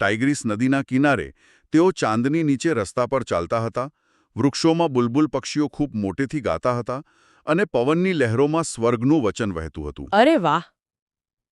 ટાઇગ્રીસ નદીના કિનારે તેઓ ચાંદની નીચે રસ્તા પર ચાલતા હતા, વૃક્ષોમાં બુલબુલ પક્ષીઓ ખૂબ મોટેથી ગાતા હતા અને પવનની લહેરોમાં સ્વર્ગનું વચન વહેતું હતું. અરે વાહ!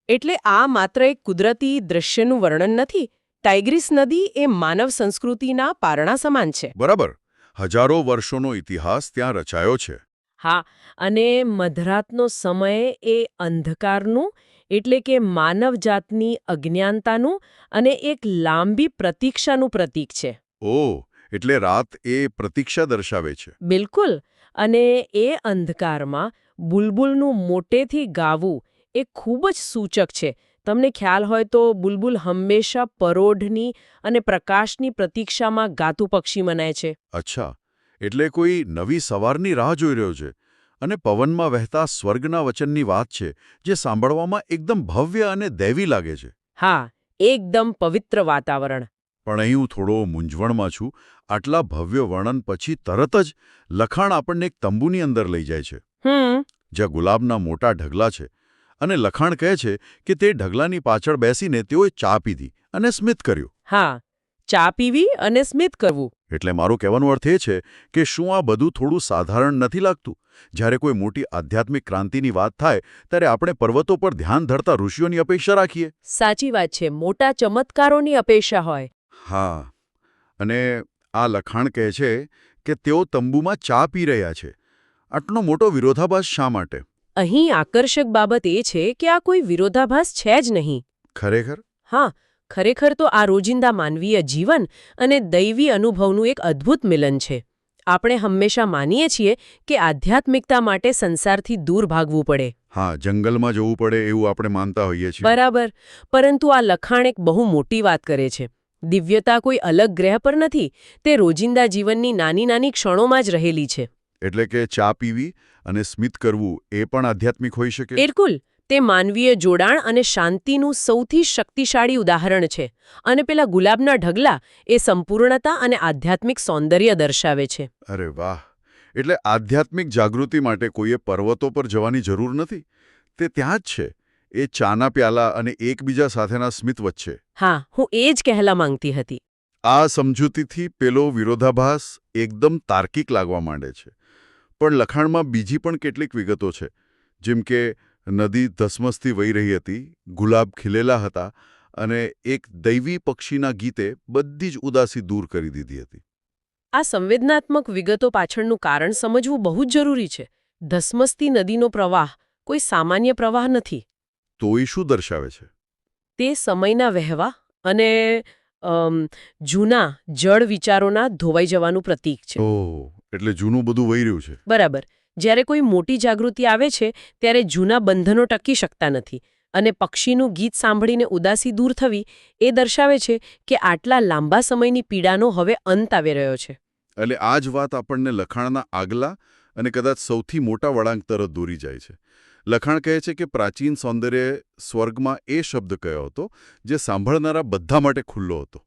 એટલે આ માત્ર એક કુદરતી દૃશ્યનું વર્ણન નથી. ટાઇગ્રીસ નદી એ માનવ સંસ્કૃતિના પારણા સમાન છે. બરાબર. હજારો વર્ષોનો ઇતિહાસ ત્યાં રચાયો છે. હા, અને મધરાતનો સમય એ અંધકારનું એટલે કે માનવજાતની અજ્ઞાનતાનું અને એક લાંબી પ્રતીક્ષાનું પ્રતીક છે. ઓહ, એટલે રાત એ પ્રતીક્ષા દર્શાવે છે. બિલકુલ. અને એ અંધકારમાં બુલબુલનું મોટેથી ગાવું એ ખૂબ જ સૂચક છે. તમને ખ્યાલ હોય તો બુલબુલ હંમેશા પરોઢની અને પ્રકાશની પ્રતીક્ષામાં ગાતું પક્ષી મનાય છે. અચ્છા, એટલે કોઈ નવી સવારની રાહ જોઈ રહ્યો છે અને પવનમાં વહેતા સ્વર્ગના વચનની વાત છે, જે સાંભળવામાં એકદમ ભવ્ય અને દૈવી લાગે છે. હા, એકદમ પવિત્ર વાતાવરણ. પણ અહીં હું થોડો મૂંઝવણમાં છું. આટલા ભવ્ય વર્ણન પછી તરત જ લખાણ આપણને એક તંબુની અંદર લઈ જાય છે, જ્યાં ગુલાબના મોટા ઢગલા છે, અને લખાણ કહે છે કે તે ઢગલાની પાછળ બેસીને તેઓએ ચા પીધી અને સ્મિત કર્યું. હા, ચા પીવી અને સ્મિત કરવું. એટલે મારું કહેવાનો અર્થ એ છે કે શું આ બધું થોડું સાધારણ નથી લાગતું? જ્યારે કોઈ મોટી આધ્યાત્મિક ક્રાંતિની વાત થાય ત્યારે આપણે પર્વતો પર ધ્યાન ધરતા ઋષિઓની અપેક્ષા રાખીએ. સાચી વાત છે. મોટા ચમત્કારોની અપેક્ષા હોય. હા, અને આ લખાણ કહે છે કે તેઓ તંબુમાં ચા પી રહ્યા છે. આટલો મોટો વિરોધાભાસ શા માટે? અહીં આકર્ષક બાબત એ છે કે આ કોઈ વિરોધાભાસ છે જ નહીં. ખરેખર? હા, ખરેખર તો આ રોજિંદા માનવીય જીવન અને દૈવી અનુભવનું એક અદ્ભુત મિલન છે. આપણે હંમેશા માનીએ છીએ કે આધ્યાત્મિકતા માટે સંસારથી દૂર ભાગવું પડે. હા, જંગલમાં જવું પડે એવું આપણે માનતા હોઈએ છીએ. બરાબર. પરંતુ આ લખાણ એક બહુ મોટી વાત કરે છે. દિવ્યતા કોઈ અલગ ગ્રહ પર નથી, તે રોજિંદા જીવનની નાની નાની ક્ષણોમાં જ રહેલી છે. એટલે કે ચા પીવી અને સ્મિત કરવું એ પણ આધ્યાત્મિક હોઈ શકે? બિલકુલ. તે માનવીય જોડાણ અને શાંતિનું સૌથી શક્તિશાળી ઉદાહરણ છે. અને પેલા ગુલાબના ઢગલા એ સંપૂર્ણતા અને આધ્યાત્મિક સૌંદર્ય દર્શાવે છે. અરે વાહ! એટલે આધ્યાત્મિક જાગૃતિ માટે કોઈએ પર્વતો પર જવાની જરૂર નથી. તે ત્યાં જ છે, એ ચાના પ્યાલા અને એકબીજા સાથેના સ્મિત વચ્ચે. હા, હું એ જ કહેવા માંગતી હતી. આ સમજૂતીથી પેલો વિરોધાભાસ એકદમ તાર્કિક લાગવા માંડે છે. પણ લખાણમાં બીજી પણ કેટલીક વિગતો છે, જેમ કે નદી ધસમસથી વહી રહી હતી, ગુલાબ ખીલેલા હતા અને એક દૈવી પક્ષીના ગીતે બધી જ ઉદાસી દૂર કરી દીધી હતી. આ સંવેદનાત્મક વિગતો પાછળનું કારણ સમજવું બહુ જ જરૂરી છે. ધસમસતી નદીનો પ્રવાહ કોઈ સામાન્ય પ્રવાહ નથી. તો એ શું દર્શાવે છે? તે સમયના વહેવા અને જૂના જળ વિચારોના ધોવાઈ જવાનું પ્રતીક છે. ઓહ, એટલે જૂનું બધું વહી રહ્યું છે. બરાબર. જ્યારે કોઈ મોટી જાગૃતિ આવે છે ત્યારે જૂના બંધનો ટકી શકતા નથી, અને પક્ષીનું ગીત સાંભળીને ઉદાસી દૂર થવી એ દર્શાવે છે કે આટલા લાંબા સમયની પીડાનો હવે અંત આવી રહ્યો છે. એટલે આ જ વાત આપણને લખાણના આગલા અને કદાચ સૌથી મોટા વળાંક તરફ દોરી જાય છે. લખાણ કહે છે કે પ્રાચીન સૌંદર્ય સ્વર્ગમાં એ શબ્દ કયો હતો જે સાંભળનારા બધા માટે ખુલ્લો હતો.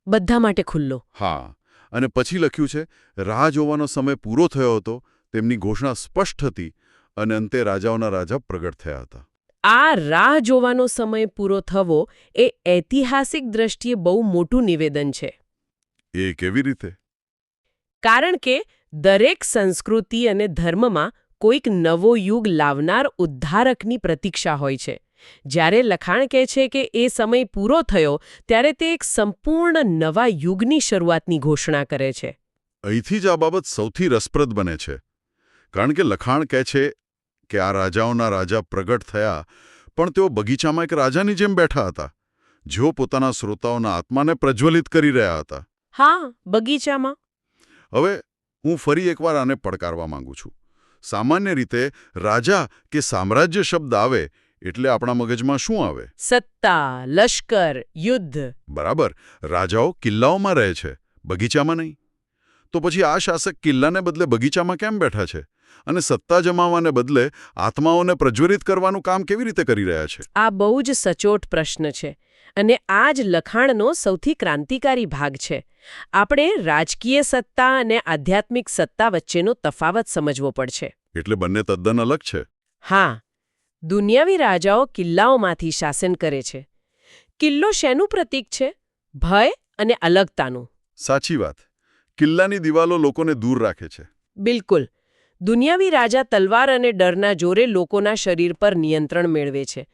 બધા માટે ખુલ્લો. હા, અને પછી લખ્યું છે, રાહ જોવાનો સમય પૂરો થયો હતો, તેમની ઘોષણા સ્પષ્ટ હતી અને અંતે રાજાઓના રાજા પ્રગટ થયા હતા. આ રાહ જોવાનો સમય પૂરો થવો એ ઐતિહાસિક દ્રષ્ટિએ બહુ મોટું નિવેદન છે. એ કેવી રીતે? કારણ કે દરેક સંસ્કૃતિ અને ધર્મમાં કોઈક નવો યુગ લાવનાર ઉદ્ધારકની પ્રતીક્ષા હોય છે. જ્યારે લખાણ કહે છે કે એ સમય પૂરો થયો, ત્યારે તે એક સંપૂર્ણ નવા યુગની શરૂઆતની ઘોષણા કરે છે. અહીંથી જ આ બાબત સૌથી રસપ્રદ બને છે, કારણ કે લખાણ કહે છે કે આ રાજાઓના રાજા પ્રગટ થયા, પણ તેઓ બગીચામાં એક રાજાની જેમ બેઠા હતા, જેઓ પોતાના શ્રોતાઓના આત્માને પ્રજ્વલિત કરી રહ્યા હતા. હા, બગીચામાં. હવે હું ફરી એકવાર આને પડકારવા માંગુ છું. સામાન્ય રીતે રાજા કે સામ્રાજ્ય શબ્દ આવે એટલે આપણા મગજમાં શું આવે? સત્તા, લશ્કર, યુદ્ધ. બરાબર. રાજાઓ કિલ્લાઓમાં રહે છે, બગીચામાં નહીં. તો પછી આ શાસક કિલ્લાને બદલે બગીચામાં કેમ બેઠા છે અને સત્તા જમાવવાને બદલે આત્માઓને પ્રજ્વલિત કરવાનું કામ કેવી રીતે કરી રહ્યા છે? આ બહુ જ સચોટ પ્રશ્ન છે, અને આ જ લખાણનો સૌથી ક્રાંતિકારી ભાગ છે. આપણે રાજકીય સત્તા અને આધ્યાત્મિક સત્તા વચ્ચેનો તફાવત સમજવો પડશે. એટલે બંને તદ્દન અલગ છે. હા, દુનિયાવી રાજાઓ કિલ્લાઓમાંથી શાસન કરે છે. કિલ્લો શેનું પ્રતીક છે? ભય અને અલગતાનું. સાચી વાત. કિલ્લાની દિવાલો લોકોને દૂર રાખે છે. બિલકુલ. દુનિયાવી રાજા તલવાર અને ડરના જોરે લોકોના શરીર પર નિયંત્રણ મેળવે છે.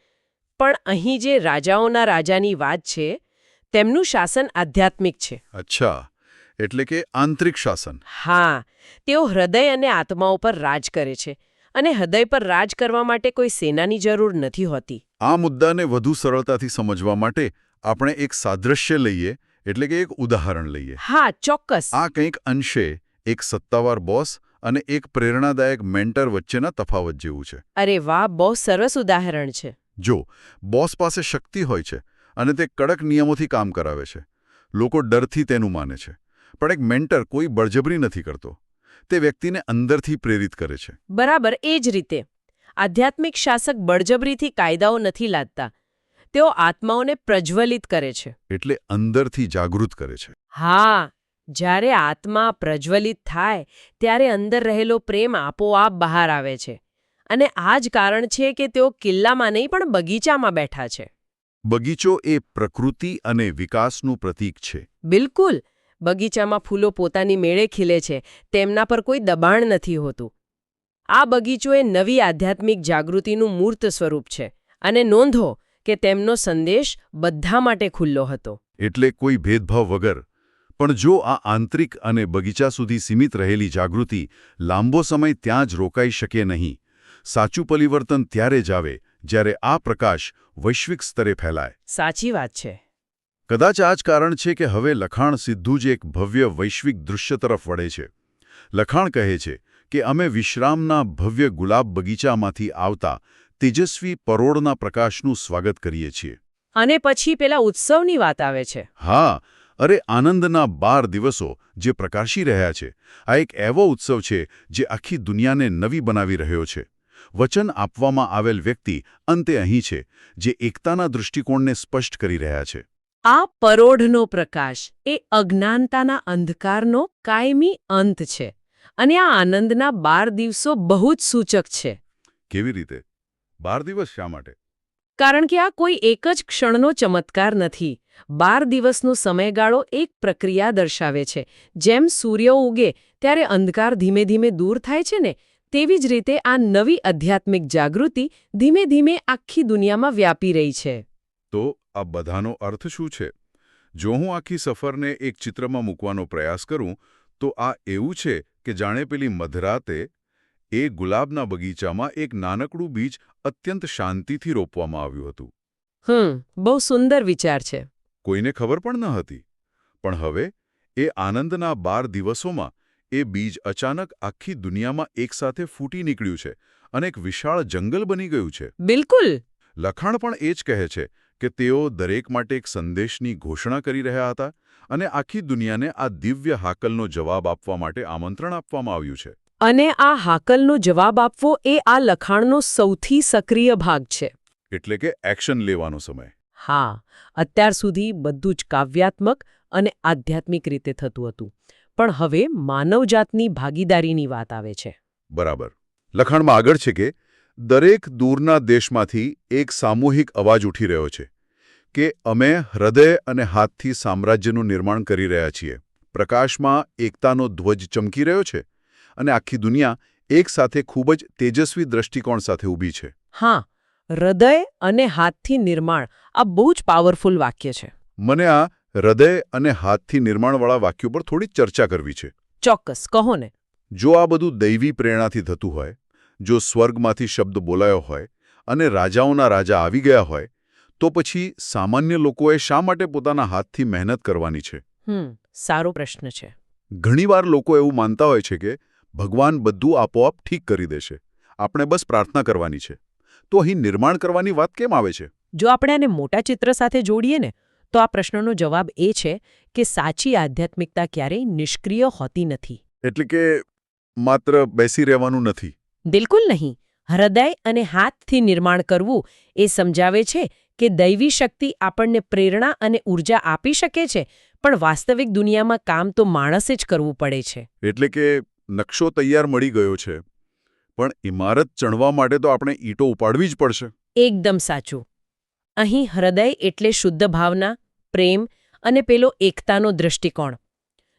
પણ અહીં જે રાજાઓના રાજાની વાત છે, તેમનું શાસન આધ્યાત્મિક છે. અચ્છા, એટલે કે આંતરિક શાસન. હા, તેઓ હૃદય અને આત્માઓ પર રાજ કરે છે. અને હૃદય પર રાજ કરવા માટે કોઈ સેનાની જરૂર નથી હોતી. આ મુદ્દાને વધુ સરળતાથી સમજવા માટે આપણે એક સાદ્રશ્ય લઈએ, એટલે કે એક ઉદાહરણ લઈએ. હા, ચોક્કસ. આ કંઈક અંશે એક સત્તાવાર બોસ અને એક પ્રેરણાદાયક મેન્ટર વચ્ચેના તફાવત જેવું છે. અરે વાહ, બહુ સરસ ઉદાહરણ છે. જો બોસ પાસે શક્તિ હોય છે અને તે કડક નિયમોથી કામ કરાવે છે, લોકો ડરથી તેનું માને છે. પણ એક મેન્ટર કોઈ બળજબરી નથી કરતો. તે વ્યક્તિને અંદરથી પ્રેરિત કરે છે. બરાબર, એ જ રીતે આધ્યાત્મિક શાસક બળજબરીથી કાયદાઓ નથી લાદતા. તેઓ આત્માઓને પ્રજ્વલિત કરે છે. એટલે અંદરથી જાગૃત કરે છે. હા, જ્યારે આત્મા પ્રજ્વલિત થાય ત્યારે અંદર રહેલો પ્રેમ આપોઆપ બહાર આવે છે. અને આ જ કારણ છે કે તેઓ કિલ્લામાં નહીં પણ બગીચામાં બેઠા છે. બગીચો એ પ્રકૃતિ અને વિકાસનું પ્રતીક છે. બિલકુલ. બગીચામાં ફૂલો પોતાની મેળે ખીલે છે. તેમના પર કોઈ દબાણ નથી હોતું. આ બગીચો એ નવી આધ્યાત્મિક જાગૃતિનું મૂર્ત સ્વરૂપ છે. અને નોંધો કે તેમનો સંદેશ બધા માટે ખુલ્લો હતો. એટલે કોઈ ભેદભાવ વગર. પણ જો આ આંતરિક અને બગીચા સુધી સીમિત રહેલી જાગૃતિ લાંબો સમય ત્યાં જ રોકાઈ શકે નહીં. સાચું પરિવર્તન ત્યારે જ આવે જ્યારે આ પ્રકાશ વૈશ્વિક સ્તરે ફેલાય. સાચી વાત છે. કદાચ આ જ કારણ છે કે હવે લખાણ સીધું જ એક ભવ્ય વૈશ્વિક દૃશ્ય તરફ વળે છે. લખાણ કહે છે કે અમે વિશ્રામના ભવ્ય ગુલાબ બગીચામાંથી આવતા તેજસ્વી પરોળના પ્રકાશનું સ્વાગત કરીએ છીએ. અને પછી પેલા ઉત્સવની વાત આવે છે. હા, અરે આનંદના 12 દિવસો જે પ્રકાશી રહ્યા છે. આ એક એવો ઉત્સવ છે જે આખી દુનિયાને નવી બનાવી રહ્યો છે. વચન આપવામાં આવેલ વ્યક્તિ અંતે અહીં છે, જે એકતાના દૃષ્ટિકોણને સ્પષ્ટ કરી રહ્યા છે. આ પરોઢનો પ્રકાશ એ અજ્ઞાનતાના અંધકારનો કાયમી અંત છે. અને આ આનંદના 12 દિવસો બહુ જ સૂચક છે. કેવી રીતે? 12 દિવસ શા માટે? કારણ કે આ કોઈ એક જ ક્ષણનો ચમત્કાર નથી. 12 દિવસનો સમયગાળો એક પ્રક્રિયા દર્શાવે છે. જેમ સૂર્ય ઉગે ત્યારે અંધકાર ધીમે ધીમે દૂર થાય છે ને, તેવી જ રીતે આ નવી આધ્યાત્મિક જાગૃતિ ધીમે ધીમે આખી દુનિયામાં વ્યાપી રહી છે. તો આ બધાનો અર્થ શું છે? જો હું આખી સફરને એક ચિત્રમાં મૂકવાનો પ્રયાસ કરું, તો આ એવું છે કે જાણે પેલી મધરાતે એ ગુલાબના બગીચામાં એક નાનકડું બીજ અત્યંત શાંતિથી રોપવામાં આવ્યું હતું. બહુ સુંદર વિચાર છે. કોઈને ખબર પણ ન હતી. પણ હવે એ આનંદના 12 દિવસોમાં એ બીજ અચાનક આખી દુનિયામાં એકસાથે ફૂટી નીકળ્યું છે અને એક વિશાળ જંગલ બની ગયું છે. બિલકુલ. લખાણ પણ એ જ કહે છે કે તેઓ દરેક માટે એક સંદેશની ઘોષણા કરી રહ્યા હતા અને આખી દુનિયાને આ દિવ્ય હાકલનો જવાબ આપવા માટે આમંત્રણ આપવામાં આવ્યું છે. અને આ હાકલનો જવાબ આપવો એ આ લખાણનો સૌથી સક્રિય ભાગ છે. એટલે કે એક્શન લેવાનો સમય. હા, અત્યાર સુધી બધું જ કાવ્યાત્મક અને આધ્યાત્મિક રીતે થતું હતું. પણ હવે માનવજાતની ભાગીદારીની વાત આવે છે. બરાબર. લખાણમાં આગળ છે કે દરેક દૂરના દેશમાંથી એક સામૂહિક અવાજ ઉઠી રહ્યો છે કે અમે હૃદય અને હાથથી સામ્રાજ્યનું નિર્માણ કરી રહ્યા છીએ. પ્રકાશમાં એકતાનો ધ્વજ ચમકી રહ્યો છે અને આખી દુનિયા એક સાથે ખૂબ જ તેજસ્વી દ્રષ્ટિકોણ સાથે ઊભી છે. હા, હૃદય અને હાથથી નિર્માણ આ બહુ જ પાવરફુલ વાક્ય છે. મને આ હૃદય અને હાથથી નિર્માણવાળા વાક્યો પર થોડી ચર્ચા કરવી છે. ચોક્કસ, કહો ને. જો આ બધું દૈવી પ્રેરણાથી થતું હોય, જો સ્વર્ગમાંથી શબ્દ બોલાયો હોય અને રાજાઓના રાજા આવી ગયા હોય, તો પછી સામાન્ય લોકોએ શા માટે પોતાના હાથથી મહેનત કરવાની છે? સારો પ્રશ્ન છે. ઘણીવાર લોકો એવું માનતા હોય છે કે ભગવાન બધું આપોઆપ ઠીક કરી દેશે, આપણે બસ પ્રાર્થના કરવાની છે. તો અહીં નિર્માણ કરવાની વાત કેમ આવે છે? જો આપણે આને મોટા ચિત્ર સાથે જોડીએ ને, તો આ પ્રશ્નનો જવાબ એ છે કે સાચી આધ્યાત્મિકતા ક્યારેય નિષ્ક્રિય હોતી નથી. એટલે કે માત્ર બેસી રહેવાનું નથી. બિલકુલ નહીં. હૃદય અને હાથથી નિર્માણ કરવું એ સમજાવે છે કે દૈવી શક્તિ આપણને પ્રેરણા અને ઉર્જા આપી શકે છે, પણ વાસ્તવિક દુનિયામાં કામ તો માણસે જ કરવું પડે છે. એટલે કે નકશો તૈયાર મળી ગયો છે, પણ ઇમારત ચણવા માટે તો આપણે ઈંટો ઉપાડવી જ પડશે. એકદમ સાચું. અહીં હૃદય એટલે શુદ્ધ ભાવના, પ્રેમ અને પેલો એકતાનો દૃષ્ટિકોણ.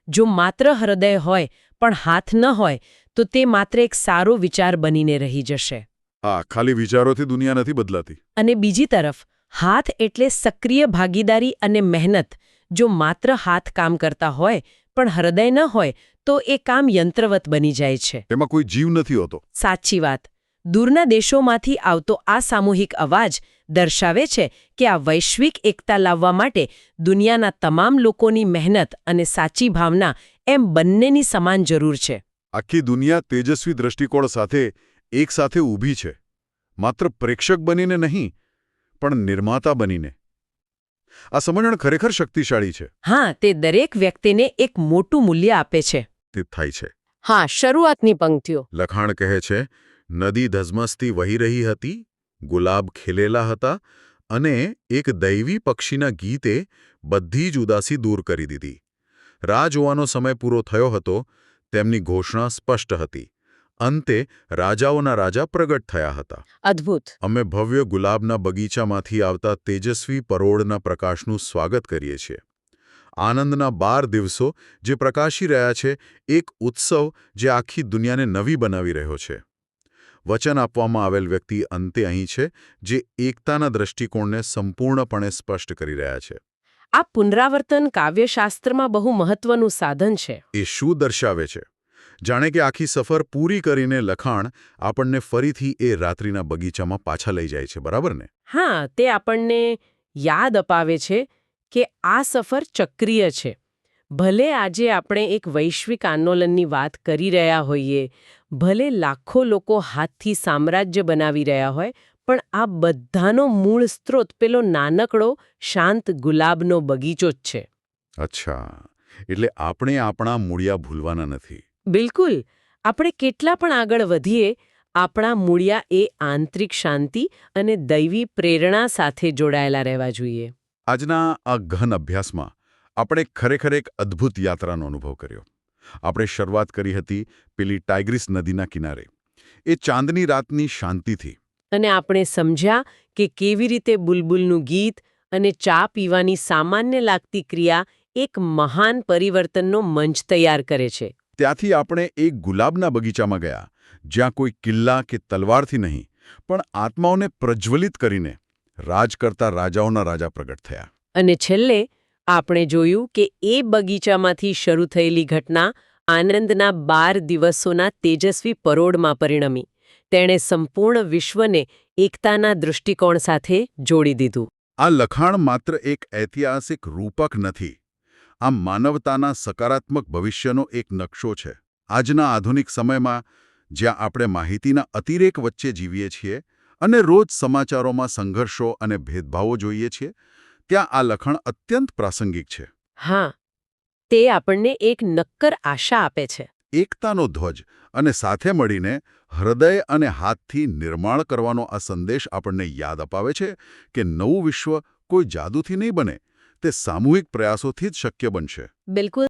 જો માત્ર હૃદય હોય પણ હાથ ન હોય તો તે માત્ર એક સારો વિચાર બનીને રહી જશે. હા, ખાલી વિચારોથી દુનિયા નથી બદલાતી. અને બીજી તરફ હાથ એટલે સક્રિય ભાગીદારી અને મહેનત. જો માત્ર હાથ કામ કરતા હોય પણ હૃદય ન હોય તો એ કામ યંત્રવત બની જાય છે. એમાં કોઈ જીવ નથી હોતો. સાચી વાત. દૂરના દેશોમાંથી આવતો આ સામૂહિક અવાજ દર્શાવે છે કે આ વૈશ્વિક એકતા લાવવા માટે દુનિયાના તમામ લોકોની મહેનત અને સાચી ભાવના એમ બંનેની સમાન જરૂર છે. આખી દુનિયા તેજસ્વી દ્રષ્ટિકોણ સાથે એક સાથે ઊભી છે. માત્ર પ્રેક્ષક બનીને નહીં, પણ નિર્માતા બનીને. આ સમજણ ખરેખર શક્તિશાળી છે. હા, તે દરેક વ્યક્તિને એક મોટું મૂલ્ય આપે છે. તે થાય છે. હા, શરૂઆતની પંક્તિઓ. લખાણ કહે છે, નદી ધસમસતી વહી રહી હતી, ગુલાબ ખીલેલા હતા અને એક દૈવી પક્ષીના ગીતે બધી જ ઉદાસી દૂર કરી દીધી. રાહ જોવાનો સમય પૂરો થયો હતો. તેમની ઘોષણા સ્પષ્ટ હતી. અંતે રાજાઓના રાજા પ્રગટ થયા હતા. અદ્ભુત. અમે ભવ્ય ગુલાબના બગીચામાંથી આવતા તેજસ્વી પરોળના પ્રકાશનું સ્વાગત કરીએ છીએ. આનંદના 12 દિવસો જે પ્રકાશી રહ્યા છે, એક ઉત્સવ જે આખી દુનિયાને નવી બનાવી રહ્યો છે. વચન આપવામાં આવેલ વ્યક્તિ અંતે અહીં છે, જે એકતાના દૃષ્ટિકોણને સંપૂર્ણપણે સ્પષ્ટ કરી રહ્યા છે. આ પુનરાવર્તન કાવ્યશાસ્ત્રમાં બહુ મહત્વનું સાધન છે. એ શું દર્શાવે છે? જાણે કે આખી સફર પૂરી કરીને લખાણ આપણને ફરીથી એ રાત્રિના બગીચામાં પાછા લઈ જાય છે, બરાબર ને? હા, તે આપણને યાદ અપાવે છે કે આ સફર ચક્રીય છે. ભલે આજે આપણે એક વૈશ્વિક આંદોલનની વાત કરી રહ્યા હોઈએ, ભલે લાખો લોકો હાથથી સામ્રાજ્ય બનાવી રહ્યા હોય, પણ આ બધાનો મૂળ સ્ત્રોત પેલો નાનકડો શાંત ગુલાબનો બગીચો જ છે. અચ્છા, એટલે આપણે આપણા મૂળિયા ભૂલવાના નથી. બિલકુલ. આપણે કેટલા પણ આગળ વધીએ, આપણા મૂળિયા એ આંતરિક શાંતિ અને દૈવી પ્રેરણા સાથે જોડાયેલા રહેવા જોઈએ. આજના આ ગહન અભ્યાસમાં આપણે ખરેખર એક અદ્ભુત યાત્રાનો અનુભવ કર્યો. આપણે શરૂઆત કરી હતી પેલી ટાઇગ્રીસ નદીના કિનારે, એ ચાંદની રાતની શાંતિથી. અને આપણે સમજ્યા કે કેવી રીતે બુલબુલનું ગીત અને ચા પીવાની સામાન્ય લાગતી ક્રિયા એક મહાન પરિવર્તનનો મંચ તૈયાર કરે છે. ત્યાંથી આપણે એક ગુલાબના બગીચામાં ગયા, જ્યાં કોઈ કિલ્લા કે તલવારથી નહીં, પણ આત્માઓને પ્રજ્વલિત કરીને રાજ કરતા રાજાઓના રાજા પ્રગટ થયા. અને છેલ્લે આપણે જોયું કે એ બગીચામાંથી શરૂ થયેલી ઘટના આનંદના 12 દિવસોના તેજસ્વી પરોળમાં પરિણમી. તેણે સંપૂર્ણ વિશ્વને એકતાના દૃષ્ટિકોણ સાથે જોડી દીધું. આ લખાણ માત્ર એક ઐતિહાસિક રૂપક નથી. આ માનવતાના સકારાત્મક ભવિષ્યનો એક નકશો છે. આજના આધુનિક સમયમાં, જ્યાં આપણે માહિતીના અતિરેક વચ્ચે જીવીએ છીએ અને રોજ સમાચારોમાં સંઘર્ષો અને ભેદભાવો જોઈએ છીએ, ત્યાં આ લખાણ અત્યંત પ્રાસંગિક છે. હા, તે આપણને એક નક્કર આશા આપે છે. એકતાનો ધ્વજ અને સાથે મળીને હૃદય અને હાથથી નિર્માણ કરવાનો આ સંદેશ આપણને યાદ અપાવે છે કે નવું વિશ્વ કોઈ જાદુથી નહીં બને, તે સામૂહિક પ્રયાસોથી જ શક્ય બનશે. બિલકુલ.